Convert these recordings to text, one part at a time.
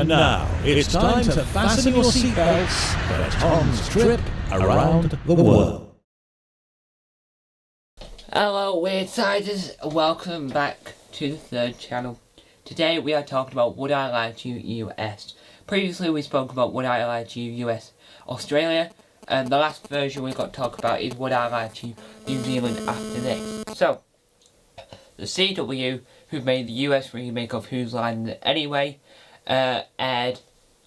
And now, it's time to fasten your seatbelts for Tom's trip around the world. Hello Weird-Siders, welcome back to the third channel. Today we are talking about Would I Lie to You US. Previously we spoke about Would I Lie to You US Australia, and the last version we got to talk about is Would I Lie to You New Zealand after this. So, the CW, who made the US remake of Whose Line Is It Anyway, aired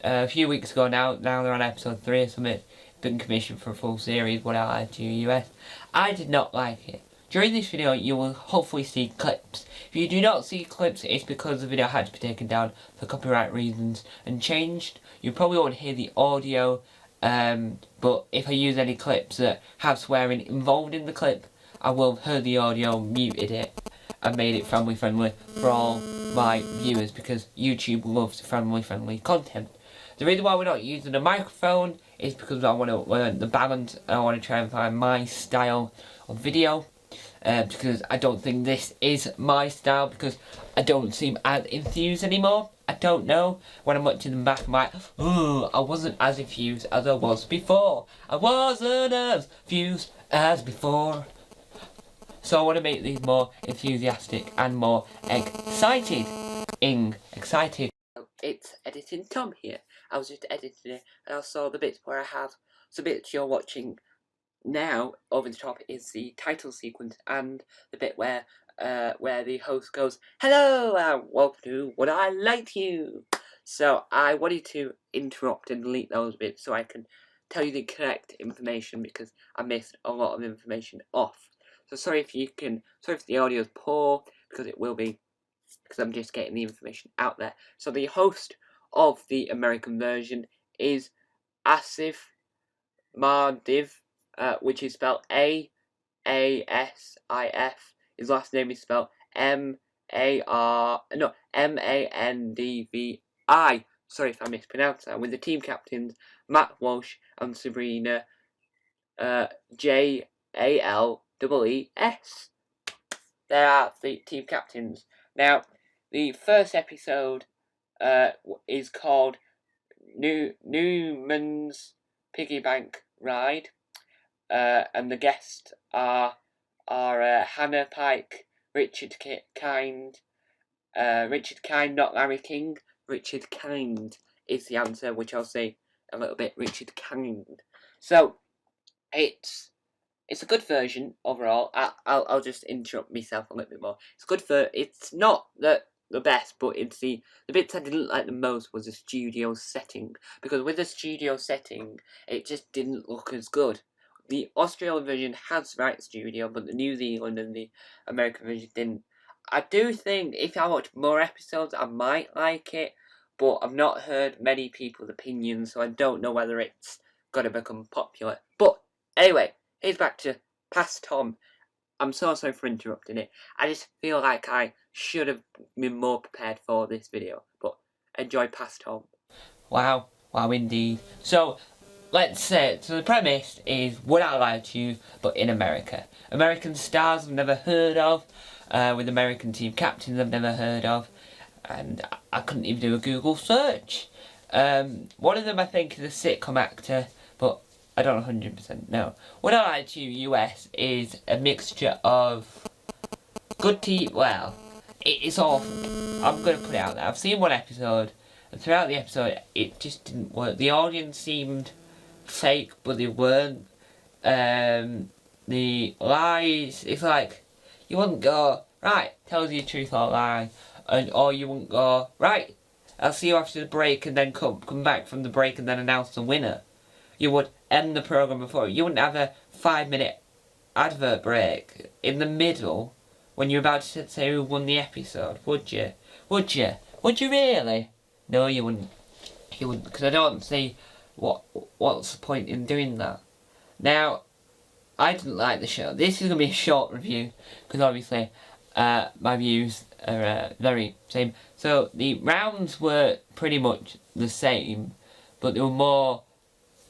a few weeks ago now. Now they're on episode 3 or something. Been commissioned for a full series, Would I Lie to You US. I did not like it. During this video you will hopefully see clips. If you do not see clips, it's because the video had to be taken down for copyright reasons and changed. You probably won't hear the audio, but if I use any clips that have swearing involved in the clip, I will have heard the audio, muted it, and made it family friendly for all my viewers, because YouTube loves family friendly content. The reason why we're not using a microphone is because I want to learn the balance. I want to try and find my style of video, because I don't think this is my style, because I don't seem as enthused anymore. I don't know, when I'm watching them back I'm like, oh, I wasn't as enthused as I was before. I wasn't as enthused as before. So I want to make these more enthusiastic and more excited. Excited. It's Editing Tom here. I was just editing it and I saw the bits where I have, so the bits you're watching now over the top is the title sequence, and the bit where the host goes, hello and welcome to Would I Lie to You. So I wanted to interrupt and delete those bits so I can tell you the correct information, because I missed a lot of information off. So sorry if the audio is poor, because it will be, because I'm just getting the information out there. So the host of the American version is Asif Mardiv, which is spelled A-A-S-I-F. His last name is spelled M-A-N-D-V-I. Sorry if I mispronounced that. With the team captains Matt Walsh and Sabrina J-A-L-E-E-S. They are the team captains. Now, the first episode is called Newman's Piggy Bank Ride, and the guests are Hannah Pike, Richard Kind, not Larry King. Richard Kind is the answer, which I'll say a little bit. Richard Kind. So it's a good version overall. I'll just interrupt myself a little bit more. It's good for. It's not the best, but it's the bits I didn't like the most was the studio setting, because with the studio setting it just didn't look as good. The Australian version has the right studio, but the New Zealand and the American version didn't. I do think if I watch more episodes I might like it, but I've not heard many people's opinions, so I don't know whether it's gonna become popular. But anyway, here's back to Past Tom. I'm so sorry for interrupting it. I just feel like I should have been more prepared for this video. But enjoy Past Tom. Wow indeed. So, let's say, so the premise is Would I Lie to You, but in America. American stars I've never heard of, with American team captains I've never heard of, and I couldn't even do a Google search. One of them I think is a sitcom actor, but I don't 100% know. Would I Lie to You US is a mixture of good TV. Well, it's awful. I'm going to put it out there. I've seen one episode, and throughout the episode it just didn't work. The audience seemed fake, but they weren't. The lies, it's like, you wouldn't go, right, tells you the truth or lie, or you wouldn't go, right, I'll see you after the break, and then come back from the break and then announce the winner. You would end the programme before. You wouldn't have a 5-minute advert break in the middle when you're about to say who won the episode, would you? Would you? Would you really? No, you wouldn't. You wouldn't, because I don't see what's the point in doing that. Now, I didn't like the show. This is going to be a short review, because obviously my views are very same. So the rounds were pretty much the same, but they were more.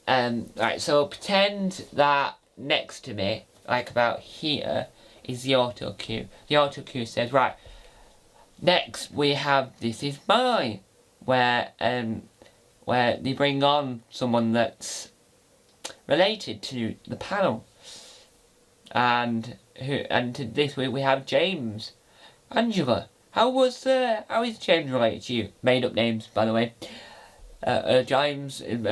Right, so pretend that next to me, like about here, is the auto cue. The auto cue says, right, next we have This Is My where they bring on someone that's related to the panel, and this week we have James. Angela, how is James related to you? Made up names, by the way. James, and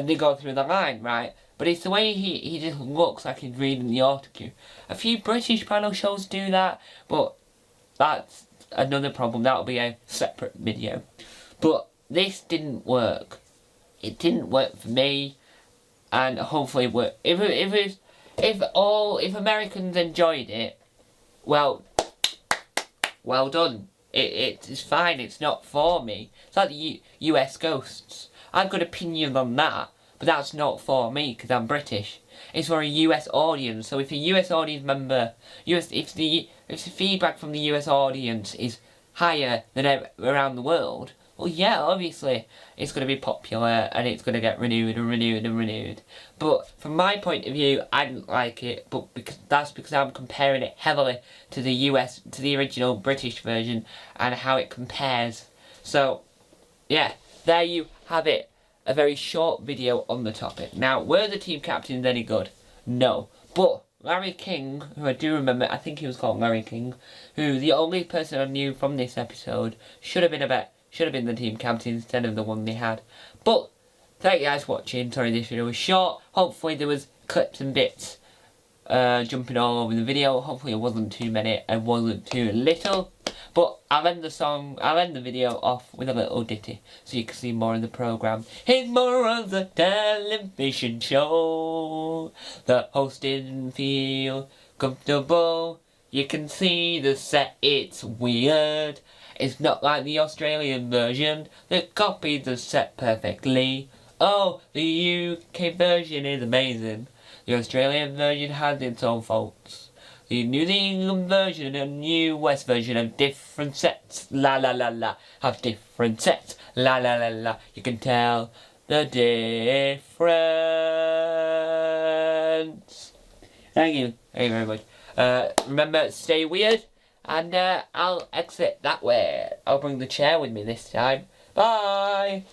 they go through the line, right? But it's the way he just looks like he's reading the autocue. A few British panel shows do that, but that's another problem. That'll be a separate video. But this didn't work. It didn't work for me, and hopefully it worked. If Americans enjoyed it, well done. It's fine. It's not for me. It's like the US Ghosts. I've got opinion on that, but that's not for me because I'm British. It's for a US audience. So if a US audience member, if the feedback from the US audience is higher than around the world, well, yeah, obviously it's going to be popular and it's going to get renewed and renewed and renewed. But from my point of view, I didn't like it. But that's because I'm comparing it heavily to the original British version and how it compares. So, yeah, there you have it. A very short video on the topic. Now, were the team captains any good? No. But Larry King, who I do remember, I think he was called Larry King, who the only person I knew from this episode should have been the team captain instead of the one they had. But thank you guys for watching. Sorry this video was short. Hopefully there was clips and bits jumping all over the video. Hopefully it wasn't too many and wasn't too little. But I'll end the video off with a little ditty so you can see more of the programme. Here's more of the television show. The host didn't feel comfortable. You can see the set, it's weird. It's not like the Australian version that copied the set perfectly. Oh, the UK version is amazing. The Australian version has its own faults. The New Zealand version and US version have different sets. La la la la. Have different sets. La la la la. You can tell the difference. Thank you. Thank you very much. Remember, stay weird. And I'll exit that way. I'll bring the chair with me this time. Bye!